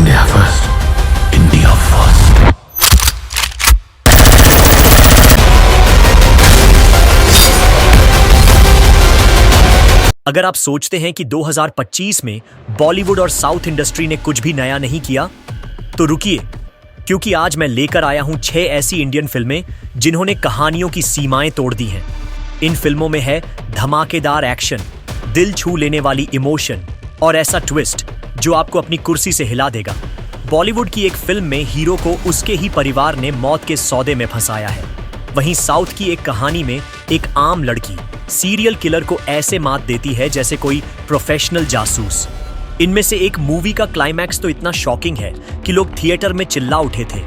India first, India first. अगर आप सोचते हैं कि 2025 में बॉलीवुड और साउथ इंडस्ट्री ने कुछ भी नया नहीं किया, तो रुकिए, क्योंकि आज मैं लेकर आया हूं 6 ऐसी इंडियन फिल्में जिन्होंने कहानियों की सीमाएं तोड़ दी हैं। इन फिल्मों में है धमाकेदार एक्शन, दिल छू लेने वाली इमोशन और ऐसा ट्विस्ट जो आपको अपनी कुर्सी से हिला देगा। बॉलीवुड की एक फिल्म में हीरो को उसके ही परिवार ने मौत के सौदे में फंसाया है, वहीं साउथ की एक कहानी में एक आम लड़की सीरियल किलर को ऐसे मात देती है जैसे कोई प्रोफेशनल जासूस। इनमें से एक मूवी का क्लाइमैक्स तो इतना शॉकिंग है कि लोग थिएटर में चिल्ला उठे थे।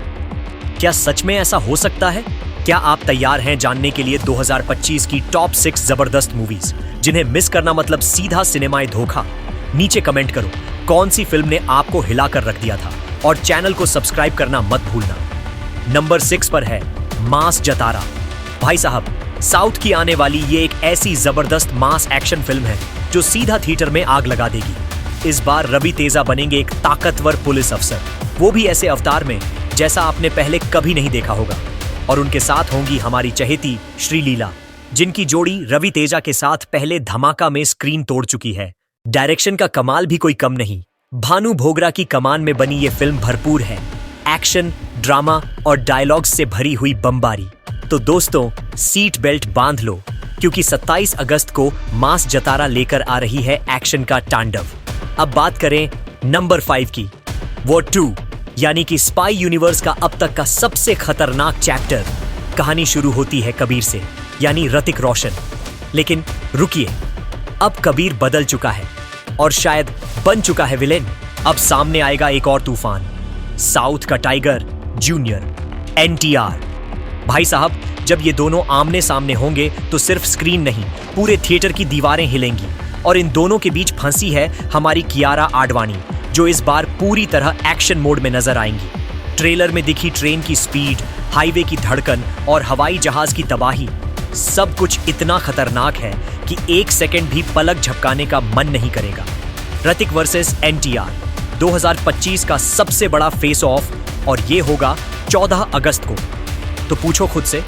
क्या सच में ऐसा हो सकता है? क्या आप तैयार हैं जानने के लिए 2025 की टॉप 6 जबरदस्त मूवीज, जिन्हें मिस करना मतलब सीधा सिनेमाई धोखा? नीचे कमेंट करो कौन सी फिल्म ने आपको हिलाकर रख दिया था, और चैनल को सब्सक्राइब करना मत भूलना। नंबर 6 पर है मास जतारा। भाई साहब, साउथ की आने वाली ये एक ऐसी जबरदस्त मास एक्शन फिल्म है जो सीधा थिएटर में आग लगा देगी। इस बार रवि तेजा बनेंगे एक ताकतवर पुलिस अफसर, वो भी ऐसे अवतार में जैसा आपने पहले कभी नहीं देखा होगा। और उनके साथ होंगी हमारी चहेती श्रीलीला, जिनकी जोड़ी रवि तेजा के साथ पहले धमाका में स्क्रीन तोड़ चुकी है। डायरेक्शन का कमाल भी कोई कम नहीं। भानु भोगरा की कमान में बनी ये फिल्म भरपूर है एक्शन, ड्रामा और डायलॉग्स से भरी हुई बमबारी। तो दोस्तों, सीट बेल्ट बांध लो, क्योंकि 27 अगस्त को मास जतारा लेकर आ रही है एक्शन का तांडव। अब बात करें नंबर 5 की। वॉर 2 यानी कि स्पाई यूनिवर्स का अब तक का सबसे खतरनाक चैप्टर। कहानी शुरू होती है कबीर से, यानी ऋतिक रोशन। लेकिन रुकिए, अब कबीर बदल चुका है और शायद बन चुका है विलेन। अब सामने आएगा एक और तूफान, साउथ का टाइगर जूनियर NTR। भाई साहब, जब ये दोनों आमने सामने होंगे तो सिर्फ स्क्रीन नहीं, पूरे थिएटर की दीवारें हिलेंगी। और इन दोनों के बीच फंसी है हमारी कियारा आडवाणी, जो इस बार पूरी तरह एक्शन मोड में नजर आएंगी। ट्रेलर में दिखी ट्रेन की स्पीड, हाईवे की धड़कन और हवाई जहाज की तबाही, सब कुछ इतना खतरनाक है कि एक सेकंड भी पलक झपकाने का मन नहीं करेगा। ऋतिक वर्सेस NTR 2025 का सबसे बड़ा फेस ऑफ, और ये होगा 14 अगस्त को। तो पूछो खुद से,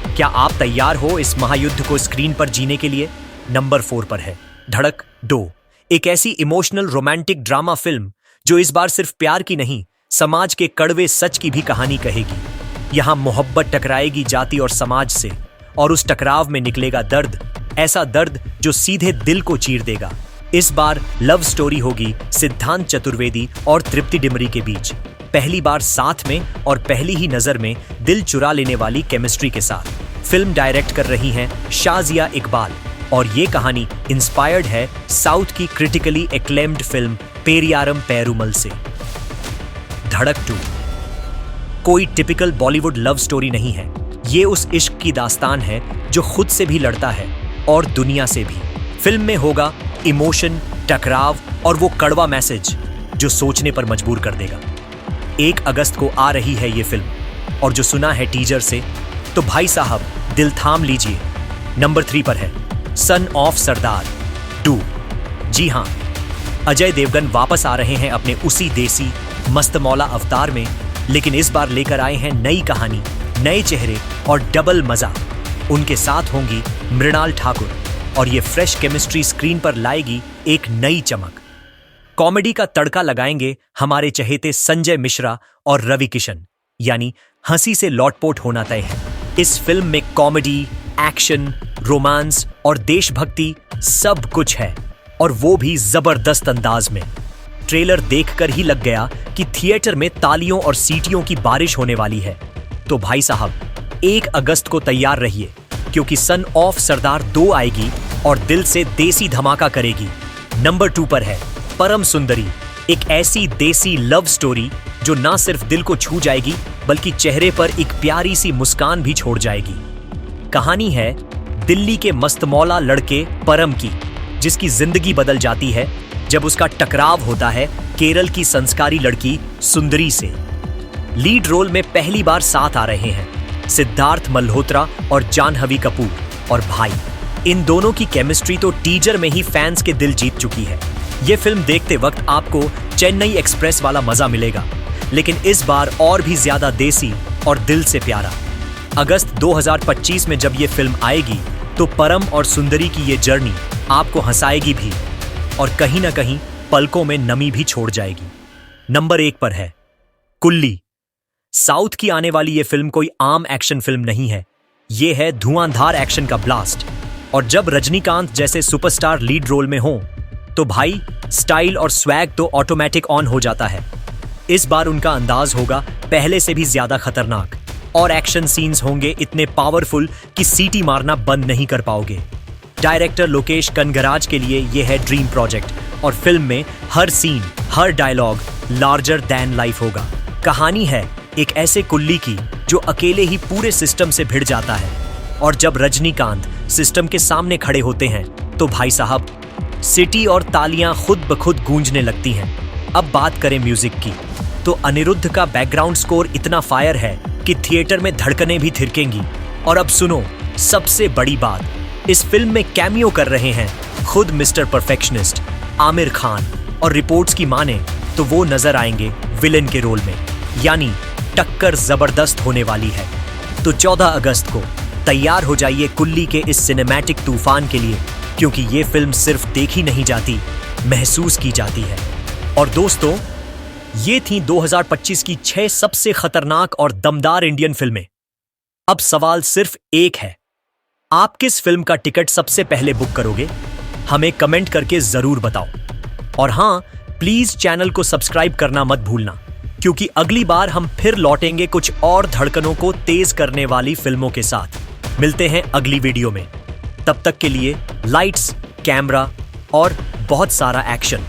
क्या आप तैयार हो इस महायुद्ध को स्क्रीन पर जीने के लिए? नंबर 4 पर है धड़क 2, एक ऐसी इमोशनल रोमांटिक ड्रामा फिल्म जो इस बार सिर्फ प्यार की नहीं, समाज के कड़वे सच की भी कहानी कहेगी। यहां मोहब्बत टकराएगी जाति और समाज से, और उस टकराव में निकलेगा दर्द, ऐसा दर्द जो सीधे दिल को चीर देगा। इस बार लव स्टोरी होगी सिद्धांत चतुर्वेदी और तृप्ति डिमरी के बीच, पहली बार साथ में और पहली ही नजर में दिल चुरा लेने वाली केमिस्ट्री के साथ। फिल्म डायरेक्ट कर रही हैं शाजिया इकबाल, और ये कहानी इंस्पायर्ड है साउथ की क्रिटिकली एक्लेम्ड फिल्म पेरियारम पेरुमल से। धड़क 2 कोई टिपिकल बॉलीवुड लव स्टोरी नहीं है। ये उस इश्क की दास्तान है जो खुद से भी लड़ता है और दुनिया से भी। फिल्म में होगा इमोशन, टकराव और वो कड़वा मैसेज जो सोचने पर मजबूर कर देगा। 1 अगस्त को आ रही है ये फिल्म, और जो सुना है टीजर से, तो भाई साहब दिल थाम लीजिए। नंबर 3 पर है सन ऑफ सरदार 2। जी हाँ, अजय देवगन वापस आ रहे हैं अपने उसी देसी मस्तमौला अवतार में, लेकिन इस बार लेकर आए हैं नई कहानी, नए चेहरे और डबल मजा। उनके साथ होंगी मृणाल ठाकुर, और ये फ्रेश केमिस्ट्री स्क्रीन पर लाएगी एक नई चमक। कॉमेडी का तड़का लगाएंगे हमारे चहेते संजय मिश्रा और रवि किशन, यानी हंसी से लौटपोट होना तय है। इस फिल्म में कॉमेडी, एक्शन, रोमांस और देशभक्ति सब कुछ है, और वो भी जबरदस्त अंदाज में। ट्रेलर देखकर ही लग गया कि थिएटर में तालियों और सीटियों की बारिश होने वाली है। तो भाई साहब 1 अगस्त को तैयार रहिए, क्योंकि सन ऑफ सरदार 2 आएगी और दिल से देसी धमाका करेगी। नंबर 2 पर है परम सुंदरी, एक ऐसी देसी लव स्टोरी जो ना सिर्फ दिल को छू जाएगी, बल्कि चेहरे पर एक प्यारी सी मुस्कान भी छोड़ जाएगी। कहानी है दिल्ली के मस्तमौला लड़के परम की, जिसकी जिंदगी बदल जाती है जब उसका टकराव होता है केरल की संस्कारी लड़की सुंदरी से। लीड रोल में पहली बार साथ आ रहे हैं सिद्धार्थ मल्होत्रा और जानहवी कपूर। और भाई, इन दोनों की केमिस्ट्री तो टीजर में ही फैंस के दिल जीत चुकी है। ये फिल्म देखते वक्त आपको चेन्नई एक्सप्रेस वाला मजा मिलेगा, लेकिन इस बार और भी ज्यादा देसी और दिल से प्यारा। अगस्त 2025 में जब ये फिल्म आएगी तो परम और सुंदरी की ये जर्नी आपको हंसाएगी भी और कहीं ना कहीं पलकों में नमी भी छोड़ जाएगी। नंबर 1 पर है कुल्ली। साउथ की आने वाली ये फिल्म कोई आम एक्शन फिल्म नहीं है, ये है धुआंधार एक्शन का ब्लास्ट। और जब रजनीकांत जैसे सुपरस्टार लीड रोल में हो तो भाई स्टाइल और स्वैग तो ऑटोमेटिक ऑन हो जाता है। इस बार उनका अंदाज होगा पहले से भी ज्यादा खतरनाक और एक्शन सीन्स होंगे इतने पावरफुल कि सीटी मारना बंद नहीं कर पाओगे। डायरेक्टर लोकेश कनगराज के लिए यह है ड्रीम प्रोजेक्ट और फिल्म में हर सीन, हर डायलॉग लार्जर दैन लाइफ होगा। कहानी है एक ऐसे कुल्ली की जो अकेले ही पूरे सिस्टम से भिड़ जाता है और जब रजनीकांत सिस्टम के सामने खड़े होते हैं तो भाई साहब सिटी और तालियां खुद ब खुद गूंजने लगती हैं। अब बात करें म्यूजिक की तो अनिरुद्ध का बैकग्राउंड स्कोर इतना फायर है कि थिएटर में धड़कनें भी थिरकेंगी। और अब सुनो सबसे बड़ी बात, इस फिल्म में कैमियो कर रहे हैं खुद मिस्टर परफेक्शनिस्ट आमिर खान और रिपोर्ट्स की माने तो वो नजर आएंगे विलेन के रोल में, यानी टक्कर जबरदस्त होने वाली है। तो 14 अगस्त को तैयार हो जाइए कुल्ली के इस सिनेमैटिक तूफान के लिए, क्योंकि ये फिल्म सिर्फ देखी नहीं जाती, महसूस की जाती है। और दोस्तों, ये थी 2025 की 6 सबसे खतरनाक और दमदार इंडियन फिल्में। अब सवाल सिर्फ एक है, आप किस फिल्म का टिकट सबसे पहले बुक करोगे? हमें कमेंट करके जरूर बताओ। और हाँ, प्लीज चैनल को सब्सक्राइब करना मत भूलना, क्योंकि अगली बार हम फिर लौटेंगे कुछ और धड़कनों को तेज करने वाली फिल्मों के साथ। मिलते हैं अगली वीडियो में, तब तक के लिए लाइट्स, कैमरा और बहुत सारा एक्शन।